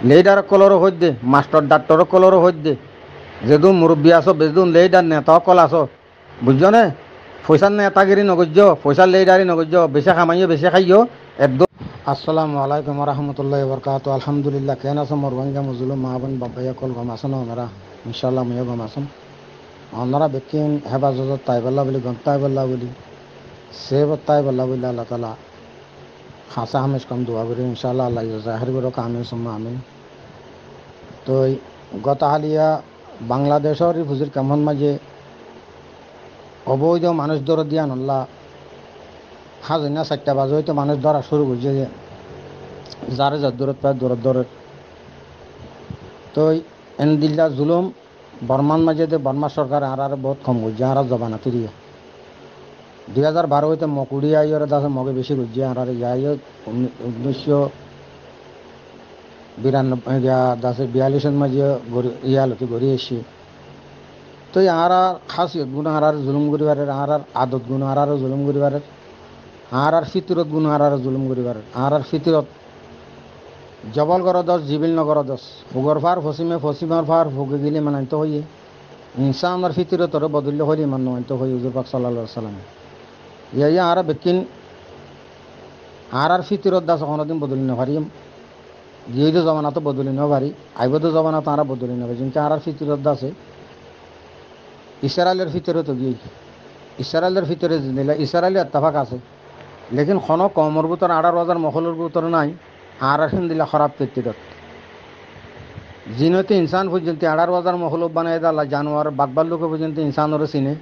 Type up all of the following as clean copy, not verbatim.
Ladder কলরও হইতে master ডাক্তারও কলরও হইতে যেদুন মুরব্বী আছো বেদুন লেডার নেতা কল আছো বুঝছো নে পয়সার নেতাগিরি নগর্য পয়সার লেডারি নগর্য বেশি খামাইও বেশি খাইও একদম। আসসালামু আলাইকুম রহমতুল্লাহ বরকাত আলহামদুলিল্লাহ কেন আছো মরবাঙ্গা মজুলুম মা বোন বাবাইয়া কল গম আছো না ওনারা ইনশাল্লাহ ময়ও গম আছো ওনারা বেকিন হেফাজত তাইবাল্লা বলি গম তাইবাল্লা বলি সেব তাইবাল্লা বলি আল্লাহ তালা খাসা হামেশ কম দোয়া করি ইনশাল্লাহ আল্লাহ জাহির করো আমিন সুম্মা আমিন। তো গত হালিয়া বাংলাদেশের রিফুজির কেমন মাঝে অবৈধ মানুষ ধরে দিয়া নল্লা হাজনা 4টা বাজে হয়তো মানুষ ধরা শুরু করছে যে যারে যার দূরত পায় দূরত দূরের। তো এন দিল্লা জুলুম বর্মান মাঝে বর্মা সরকার আর বহুত কম করছে আর জবানা তিরিয়ে 2012 হইতে মকুড়ি আইয়র দাসে মগে বেশি করছে আর ইয়াই 1992 মাঝে ইয়ালতি গড়ি এসে। তো আর খাসিয়ত গুণ আর জুলুম করিবারের আর আদত গুণ আর জুলুম করিবারের আর ফিতরত গুণ আর জুলুম করিবারের আর ফিতরত জবল গর দশ জিবিল নগর দশ ফুগর ফার ফসিমে ফসিমার ফার ফুগে গিলে মানাইতে হইয়ে ইনসানের ফিতরতরে বদলিলে হইলে মানাইত হই হুজুর পাক সাল্লাল্লাহু আলাইহি সাল্লাম ইয়া আর বেকিন আর ফিতরত দাস কোনোদিন বদলি না পারিম গিয়ে জমানা তো বদলি না পারি আইবদ জমানা তো আর বদলি না পারি কিন্তু আর ফিতরত দাসে ইসরায়েলের ভিতরে তো গিয়ে ইসরায়েলের ভিতরে নিলে ইসরায়েলি এত্তাফাক আছে লেকিন কোনো কমর ভিতর 18,000 মহলের ভিতরে নাই আর দিলা খারাপ তৃপ্তিরত জিনতে ইনসান পর্যন্ত 18,000 মহল বানাই দালা জানোয়ার বাগবার লোক পর্যন্ত ইনসানরে চিনে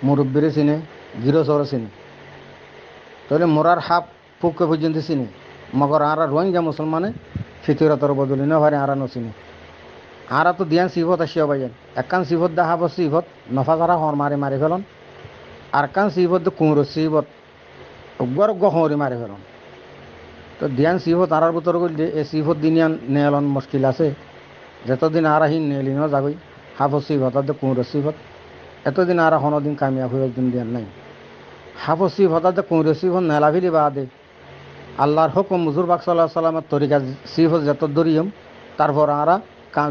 মুরব্বীরে চিনে গিরসরে চিনে তাহলে মোরার হাফ পুককে পর্যন্ত চিনে মগর আর রোহিঙ্গা মুসলমানে ফিতরতর বদলি না ভারে আর নচিনে আর তো দিয়ান সিফত আসিয়া বাইন একান সিফত দেখা বস সিফত নফা যারা হর মারি মারি ফেলন আর কান সিফত কুঁড়ো সিফত উগ্র গহরি মারি ফেলন। তো দিয়ান সিফত আর ভিতর করলে এই সিফত দিনিয়ান নেলন মুশকিল আছে যতদিন আর আহি নেলিন যাগই হাফ সিফত কুঁড়ো সিফত এতদিন আর কোনোদিন কামিয়াব হয়ে একদিন দিয়ান নাই হাফ সিফত কুঁড়ো সিফত নেলাভিলি বাদে আল্লাহর হুকুম হুজুর পাক সাল্লাল্লাহু আলাইহি সাল্লামের তরিকা সিফত যত দরিয়ম তারপর আর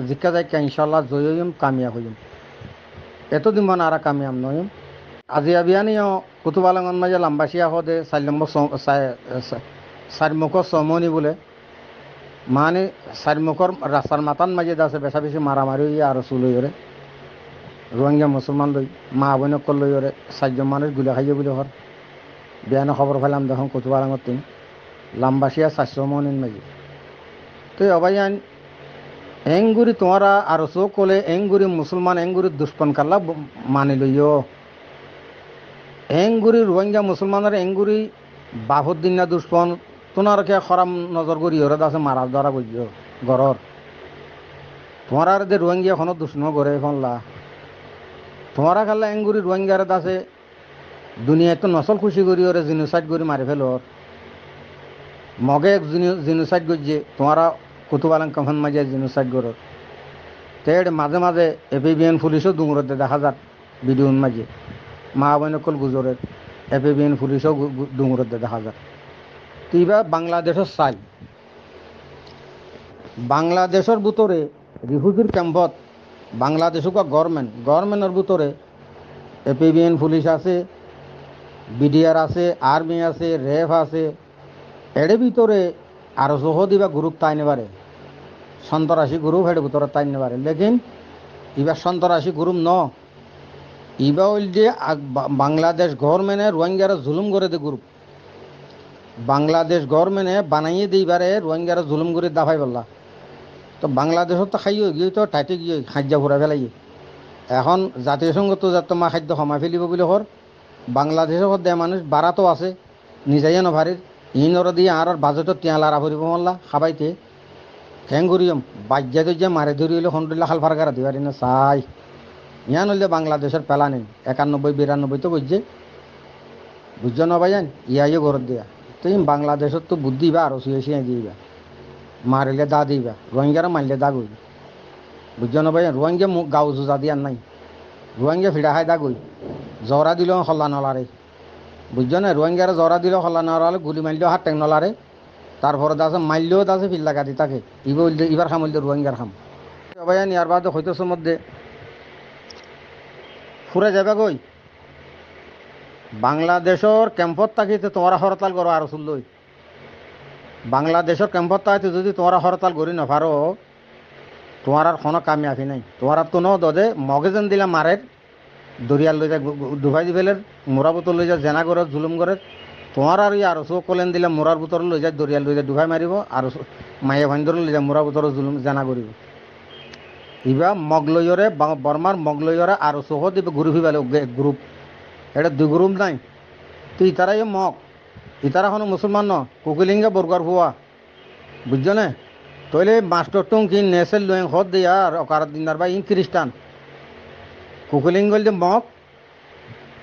জিজ্ঞা যায় ইনশাল্লাহ জয়ম কামিয়াব হইম এতদিন মানে আর কামিয়াব নয়ম আজি আবিয়ানিও কুতুবালাঙ্গন মাঝে লাম্বাসিয়া হদে 4 মুখর সমনি বলে মানে 4 মুখর রাস্তার মাতান মাঝে আছে বেশা বেশি মারামারি আর চুলইরে রোহিঙ্গা মুসলমান লই মা বোনকল লইরে 4জন মানুষ গুলা খাইয়ে বলে হর বিয়ানো খবর পেলাম দেখুন কুতুবালাঙ্গর তিন লাম্বাসিয়া 400 মনির মাঝে। তো অবাইয়ান এঙ্গুরি তোমারা আর চোখ কলে এঙ্গুরি মুসলমান এঙ্গুরি দুষ্পন কাল্লা মানি লইও এঙ্গুরি রোহিঙ্গা মুসলমানের এঙ্গুরি বাফুদ্দিন না দুষ্পন তোমারকে খরাম নজর করি ওরা আছে মারা ধরা বুঝিও ঘরর তোমার আর যে রোহিঙ্গা এখনো দুষ্ণ করে ফনলা তোমারা খাল্লা এঙ্গুরি রোহিঙ্গার আছে দুনিয়ায় তো নসল খুশি করি ওরে জিনোসাইড করি মারি ফেলোর মগে জিনোসাইড করছে তোমারা কুতুবালাং কখন মাঝে জিনোসাইড করো তেড় মাঝে মাঝে এপিবিএন পুলিশও ডুঙরতে দেখা যাক ভিডিওর মাঝে মা বোনকল গুজরের এপিবিএন পুলিশও ডুঙরতে দেখা যাক। তো এবার বাংলাদেশের চাই বাংলাদেশের ভিতরে রিফিউজির ক্যাম্পত বাংলাদেশ গভর্নমেন্টের ভিতরে এপিবিএন পুলিশ আছে বিডিআর আছে আর্মি আছে রেফ আছে এর ভিতরে আরো সহ দিবা গ্রুপ তাই নেবারে সন্ত্রাসী গ্রুপ এর ভিতরে তাই নেবারে লেকিন এবার সন্ত্রাসী গ্রুপ ন ইবা হইল যে বাংলাদেশ গভর্নমেন্টে রোহিঙ্গারা জুলুম করে দে গ্রুপ বাংলাদেশ গভর্নমেন্টে বানাইয়ে দিবারে রোহিঙ্গারা জুলুম করে দাফাই বললা। তো বাংলাদেশত তো খাইও গিয়ে তো টাইটে গিয়ে খাদ্য ঘুরা ফেলাই এখন জাতীয় সংঘ তো যাত মা খাদ্য কমাই ফেলিব বলে হর বাংলাদেশের দেয় মানুষ বাড়াতো আছে নিজাইয়া নভারির ইনর দিয়ে আর বাজেটত তিয়ালারা ভরিব মল্লা খাবাইতে হেঙ্গুরিয়ম বাজ্যা দজ্যা মারে ধরি হইলে হন্ডুল্লা খাল ফারগারা দিবারি না চাই ইয়ান হইলে বাংলাদেশের পেলা নেই 91-92 তো বুঝছে বুঝছ না ভাইয়ান ইয়াইও ঘরত দিয়া তো বাংলাদেশত তো বুদ্ধি বা আরো শুয়ে দিবা মারিলে দা দিবা রোহিঙ্গারা মারলে দা গই বুঝছ না ভাইয়ান রোহিঙ্গা গাও জুজা দিয়ার নাই রোহিঙ্গা ফিরা খাই দা গই জরা দিলেও হল্লা নলারে বুঝছো না রোহিঙ্গারা জরা দিলেও হল্লা নলারে গুলি মারলেও হাত টেক নলারে তারপরে আছে মাইলেও আছে ফিল্লা কাটি তাকে ইবার খাম হইলে রোহিঙ্গার খাম সবাই ইয়ার বাদে হইতেছে মধ্যে ফুরে যাবে কই বাংলাদেশের ক্যাম্পত থাকিতে তোমরা হরতাল করো আর চুল্লই বাংলাদেশের ক্যাম্পত থাকিতে যদি তোমরা হরতাল করি নপারো তোমার আর কোনো কামিয়াফি নাই তোমার আর তো ন দে মগে যেন দিলা মারের দরিয়ার লই যায় ডুবাই দিবেলের মোরা বোতল লই যায় জেনা করে জুলুম করে তোমার আর আর চোখ কলেন দিলে মোরার বোতল লই যায় দরিয়ার লই যায় ডুবাই মারিব আর মাইয়া ভাইন্দর লই যায় মোরা বোতল জুলুম জেনা করিব ইবা মগলয়রে বর্মার মগলয়রে আর চোখ দিবে ঘুরি ফিবালে গ্রুপ এটা দুই গ্রুপ নাই তো ইতারাই মগ ইতারা কোনো মুসলমান ন কুকিলিঙ্গে বরগার ভুয়া বুঝছো না তইলে মাস্টার টুং কি নেসেল লোয়েং হদ দিয়া আর অকার দিনার বা ইন খ্রিস্টান কুকিলিঙ্গল যে মগ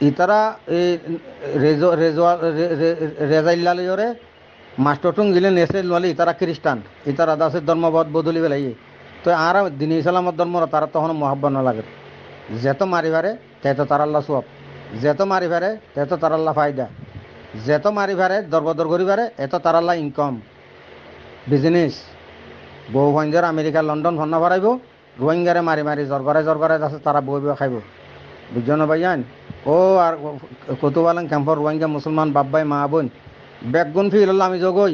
ইতারা এই রেজাইল্লালয়রে মাস্টার টুং গিলে নেসেল নলে ইতারা খ্রিস্টান ইতারা দাসের ধর্মবদ বদলি বেলাই তো আর দিন ইসলামত ধর্ম তারা তখন মহাব্বা না লাগে যেত মারিবারে তে তো তার আল্লাহ সব যেত মারিবারে তে তো তার আল্লাহ ফায়দা যেত মারিবারে দরবদর করিবারে এত তার আল্লাহ ইনকম বিজনেস বউ ভাইঞ্জর আমেরিকা লন্ডন ফন্না ভরাইব রোহিঙ্গারে মারি মারি জরগরে আছে তারা বই বই খাইব বুঝছো না ভাইয়ান ও আর কতুবালাং ক্যাম্পর রোহিঙ্গা মুসলমান বাব্বাই মা বোন বেগুন ফিল আমি জগই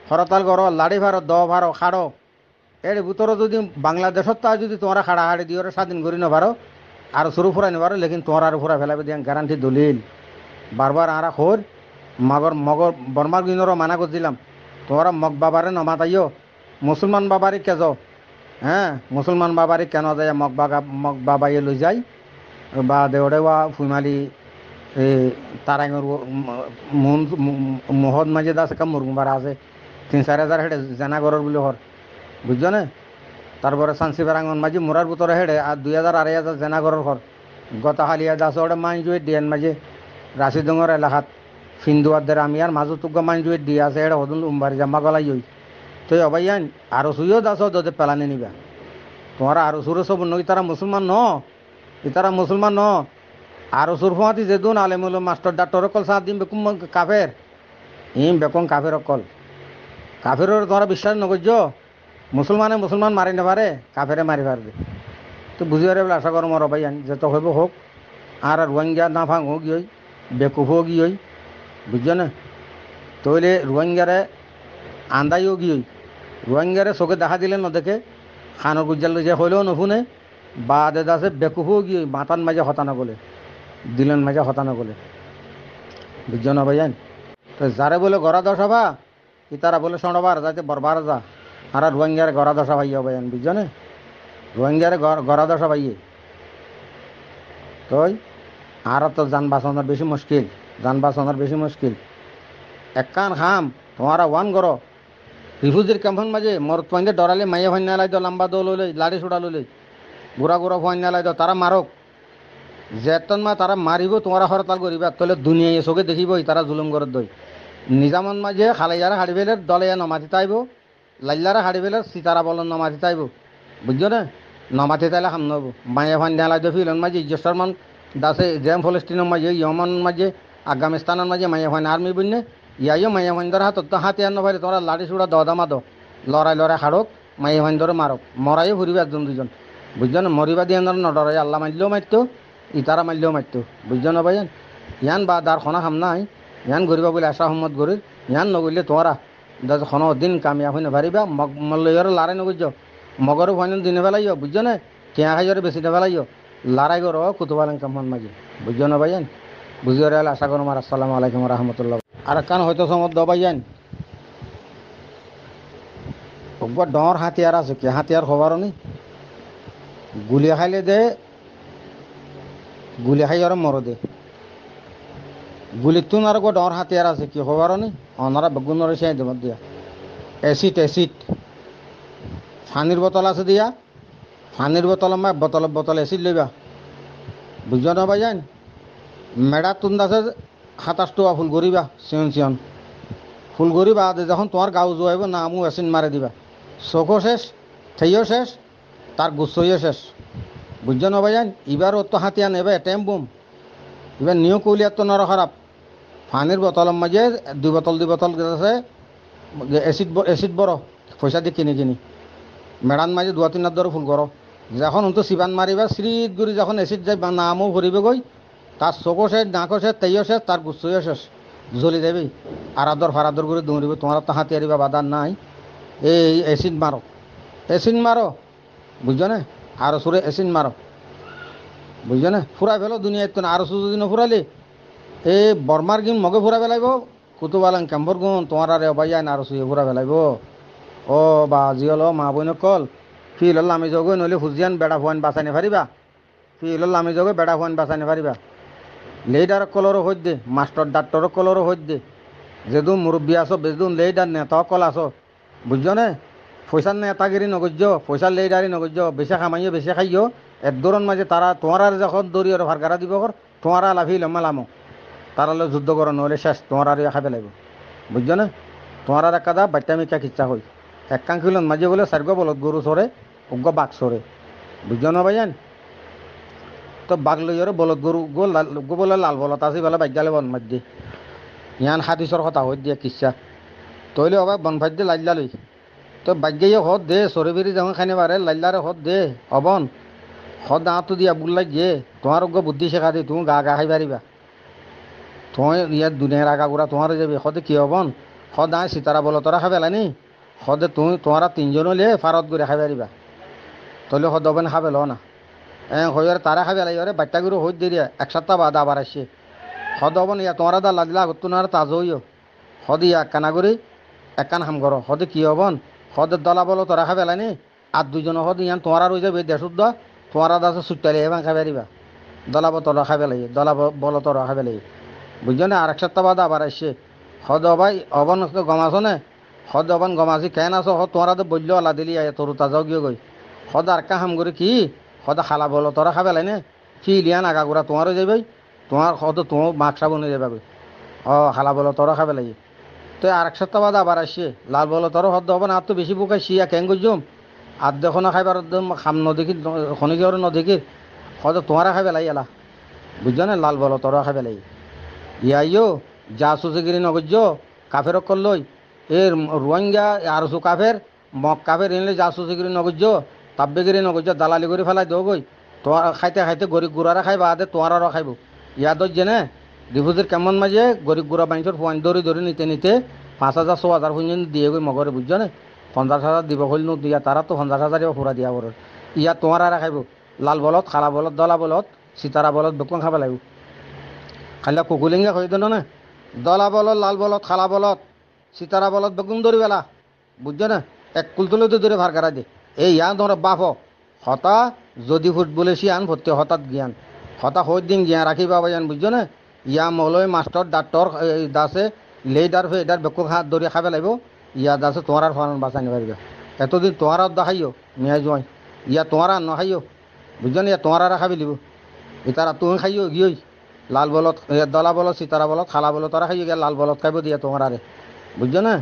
হরতাল করো লাড়ি ভারো দ ভারো খাড়ো এর ভিতরে যদি বাংলাদেশত তা যদি তোমরা খাড়া হাড়ি দিয়ে স্বাধীন করি নপারো আর শুরু ফুরাই নপারো লেকিন তোমার আর ফুরা ফেলাবে দিয়ে গ্যারান্টি দলিল বারবার আরা খোর মগর বর্মার দিনেরও মানা করছিলাম তোমরা মগ বাবারে নমাতাইও মুসলমান বাবারই কেজ হ্যাঁ মুসলমান বাবারই কেন যায় মগ বাবাইয়ে লই যায় বা দেওয়া ফুইমালি তারাঙর মহদ মাঝে আছে কাম মুরগুম্বার আছে 3-4 হাজার হেঁটে জেনাগরের বলে হর বুঝছো না তারপরে সানসিবার আঙন মাঝে মোরার ভিতরে হেঁটে আর 2,000-2,500 জেনাগরের ঘর গতাহালিয়া দাস ওটা মাইজুয়ে দিয়েন মাঝে রাশিদঙ্গর এলাকাত ফিন্দুয়াদের আমি আর মাজু তুক মাইজুয়ে দিয়ে আছে এটা হদুন উম্বারি জামা গলাই ওই তো অবাইয়ান আরো সুইও দাস দোদে পেলানি নিবা তোমার আরো সুরে সব নই তারা মুসলমান ন ইতারা মুসলমান ন আরো সুর ফোঁয়াতি যে দুন আলেমুল মাস্টার ডাক্তর কল সাথ দিম বেকুম কাফের বেকম কাফের কল কাফের তোমরা বিশ্বাস নকর্য মুসলমান মারি নেপারে কাফেরে মারি পারবে তো বুঝিয়ারে বলে আশা করো মর ভাইয়ান যত হইব হোক আর রোহিঙ্গা না ভাঙ হোক গিয়ে বেকুফ হোক গিয়ে বুঝছো না তইলে রোহিঙ্গারে আন্দাইও গিয়ে রোহিঙ্গারে চোখে দেখা দিলে নদেখে খানো গুজাল যে হইলেও নুশুনে বা দেদা আছে বেকুফও গিয়ে মাতান মাঝে হতানো বলে দিলেন মাঝে হতানো বলে বুঝছো না ভাইয়ান তো যারে বলে গড়া দশা ভা ইতারা বলে শোনবার যাতে বরবার যা আর রোহিঙ্গারে গড়া দশা ভাইয়া ভাইয়ান বুঝছো না রোহিঙ্গারে গড়া দশা ভাইয়ে তই আর তো যান বাঁচানোর বেশি মুশকিল একখান খাম তোমারা ওয়ান করো রিফিউজির ক্যাম্পন মাঝে মর তোমাদের ডরালে মাইয়া ভাই নালাই দাও লম্বা দৌল হলে লাড়ি ছুড়া লইলে গুড়া ভাই নালাই দাও তারা মারক যেতন মা তারা মারিব তোমারা হরতাল করিবা তাহলে দুনিয়ায় চোখে দেখিব তারা জুলুম করে দই নিজামন মাঝে খালাইয়ারা হাড়ি ফেলে দলে নমাতি তাইব লাল্লারা হাড়ি ফেলে সীতারা বলন নমাতি তাইব বুঝছো না নমাতি তাইলে খাম নব মাইয়া ভাই নালাই দাও ফিলন মাঝে ইজ্জস্টারমান দাসে জেম ফলস্টিনের মাঝে ইয়মন মাঝে আফগানিস্তানের মাঝে মাইয়া ভাই আর্মি বুঝনে ইয়াইও মাইয়া ভাইন্দর হাত তো হাতিয়ার নভারে তোমরা লাড়ি ছুড়া দদামা দো লড়াই হাড়ক মাইয়া ভাইন্দরে মারক মরাইও ঘুরিবে একজন দুজন বুঝছো না মরিবা দিয়ে নডরাই আল্লাহ মারলেও মারতো ইতারা মারলেও মারতো বুঝছো না ভাইয়ান ইয়ান বা দার খনা খাম নাই ইয়ান গরিবা বলে আশা আহমদ গরির ইয়ান নগরলে তোমরা দাদা খন দিন কামিয়াব হয়ে নেপারিবা মল্লয়রে লাড়াই নগুজ মগরও ভয় দিনে বেলাইও বুঝছো না কেয়া খাইরে বেশি নেবেলাইও লড়াই করো কুতুবালাং কামান মাঝে বুঝছো না ভাইয়ান বুঝিয়ে রেল আশা করো মার আসসালামু আলাইকুম রহমতুল্লাহ আর কান হয়তো সমত দবাইয়ান একবার ডর হাতিয়ার আছে কি হাতিয়ার খবরও নেই গুলি খাইলে দে গুলি খাই আর মর দে গুলির তুন আর ডর হাতিয়ার আছে কি খবরও নেই অনারা বেগুনের সে দেব দিয়া এসিড পানির বোতল আছে দিয়া পানির বোতল মা বোতল এসিড লইবা বুঝছো না ভাইজান মেডা তুন আছে 27 টোয়া ফুল গরিবা সিয়ন ফুল গরিবা যখন তোমার গাও জোয়াইব না আমু এসিন মারে দিবা চোখও শেষ থেইও শেষ তার গুচ্ছইও শেষ বুঝছো না ভাইজান এবার তো হাতিয়া নেবে টেম বুম এবার নিউ কলিয়ার তো নর খারাপ পানির বোতলের মাঝে 2 বোতল আছে এসিড বড় পয়সা দিয়ে কিনে কিনি মেড়ান মাঝে দুয়া তিন হাত ধরে ফুল করো যখন অন্ত সিবান মারিবা শ্রীত গুড়ি যখন এসিড যাই বা নামও ভরিবে গই তার চোখও শেষ নাকও শেষ তেইও শেষ তার গুচ্ছইও শেষ জ্বলি দেবি আরাদর করে দৌড়িব তোমার তো হাতিয়ারিবা বাদার নাই এই এসিড মারো বুঝছো না আরো সুরে এসিড মারো বুঝছো না ফুরাই ফেলো দুনিয়ায় তো আরো সুযোগ দিন ফুরালি এই বর্মার গিন মগে ফুরা পেলাইব কুতুবালাং ক্যাম্পর গুণ তোমার আর অবাইয়ান আরো সুয়ে ফুরা পেলাইব ও বা জিয়ল মা বইন কল ফিল হল আমি যোগ নইলে ফুজিয়ান বেড়া ফুয়ান বাঁচানি পারিবা ফিল হল আমি যোগে বেড়া ফুয়ান বাঁচানি পারিবা লেইডার কলরও হইত দে মাস্টার ডাক্তর কলরও হইত দে যেদুন মুরব্বী আছো বেদুন লেইডার নেতাও কল আছো বুঝছো না পয়সার নেতাগিরি নগজ্য পয়সার লেইডারি নগজ্য বেশি খামাইও বেশি খাইও এক দূরন মাঝে তারা তোমার আর যখন দৌড়িয়ে ভারগারা দিব কর তোমার লাভি লম্মালামো তারা যুদ্ধ করো নহলে শেষ তোমার আর খাবে লাগবে বুঝছো না তোমার আর একাদা বাচ্চা মিকা খিচ্ছা হই এক কাঙ্কিল মাঝে বলে সার্গ বলত গরু সরে উগ্র বাঘ সরে বুঝছো না ভাইজান তো বাঘ লইরে বলত গরু গো বলে লাল বলত আছে বেলা বাজ্যালে বন মাঝে ইয়ান হাতিসর কথা হই দিয়ে কিচ্ছা তৈলে অবাক বন ভাই দিয়ে লাইলা লই তো বাজ্যাইয়ে হত দে সরে বেরি যখন খানি বারে লাইলারে হত দে অবন হত দাঁতো দিয়া বুল্লাই গিয়ে তোমার উগ্র বুদ্ধি শেখা দি তুমি গা খাই পারিবা তোমার ইয়ার দুনিয়ার আগাগোড়া তোমার যাবে সদে কি হবন সদায় সীতারা বলো তোরা খাবে লানি সদে তুমি তোমারা তিনজন হলে ফারত করে খাবে দিবা তলে সদ হবেন খাবে ল না হইয়ার তারা খাবে লাগে বাচ্চা গুলো হই দিয়ে এক সপ্তাহ বাদ আবার আসছে সদ হবন ইয়া তোমারা দা লাগিলা আগত না তাজ হইও সদ ইয়া একখানা করে একখান হাম করো সদে কি হবন সদের দলা বলো তোরা খাবে লানি আর দুজন সদ ইয়ান তোমার হয়ে যাবে দেশুদ্ধ তোমারা দাস সুটালে এবার খাবে দিবা দলা বতরা খাবে লাগে দলা বলো তোরা খাবে লাগে বুঝছো না আর এক সপ্তাহ বাদ আবার আসছে হদ ভাই অবন গমাছো নে হদ অবন গমাছি কেন আছো হদ তোমারা তো বললো আল্লাহ দিলি তরু তাজাও গিয়ে গই হদ আর কা হাম করে কি হদ খালা বলো তোরা খাবে লাইনে কি লিয়ান আগাগোড়া তোমারও যাবে তোমার হদ তোমার মাক সাবনে যাবে ও খালা বলো তোরা খাবে লাগে তো আর এক সপ্তাহ বাদ আবার আসছে লাল বলো তোর হদ হব না আর তো বেশি বুকাই শিয়া কেন গজম আর দেখো না খাইবার খাম নদীকি খনিকি নদীকি হদ তোমারা খাবে লাই এলা বুঝছো না লাল বলো তোরা খাবে লাগে ইয়াইও জাসুসিগিরি নগজ্য কাফের করলই এর রোহিঙ্গা আর সু কাফের মক কাফের এনলে জাসুসিগিরি নগজ্য তাব্বেগিরি নগজ্য দালালি করে ফেলাই দেও গই তোমার খাইতে খাইতে গরিব গুড়ারা খাইবা আদে তোমারও খাইব ইয়াদ জেনে ডিপুজির কেমন মাঝে গরিব গুড়া বাণিজ্যর ফোন ধরে নিতে নিতে 5,000 6,000 পর্যন্ত দিয়ে গই মগরে বুঝছো না 50,000 দিব হইল নো দিয়া তারা তো 50,000 পুরা দিয়া বড় ইয়া তোমার আর খাইব লাল বলত খালা বলত দলা বলত সীতারা বলত বেকন খাবে লাগব খাইলা কুকুলিঙ্গা হয়ে দিল না দলা বলত লাল বলত খালা বলত সীতারা বলত বেগুন ধরি বেলা বুঝছো না এক কুলতুলে তো ধরে ভার কারা দে এই ইয়া তোমার বাপ হতা যদি ফুটবলে আন ভর্তি হঠাৎ জ্ঞান হতা হই দিন জ্ঞান রাখি বাবা জান বুঝছো না ইয়া মলয় মাস্টার ডাক্তর দাসে লেডার ফেডার বেকুক হাত ধরে খাবে লাগব ইয়া দাসে তোমার আর ফান বাঁচানি পারবে এতদিন তোমার দেখাইও মেয়ে জয় ইয়া তোমার আর নখাইও বুঝছো না ইয়া তোমার আর খাবি লিব ইতারা তুমি খাইও গিয়েই লাল বলত দলা বলত সীতারা বলত খালা বলত তারা খাইয়ে গিয়ে লাল বলত খাইব দিয়া তোমার আরে বুঝছো না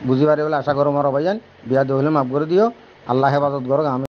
বুঝিবারে বলে আশা করো মারো ভাইজান বিয়া দিয়ে হলে মাফ করে দিও আল্লাহ হেফাজত করো আমি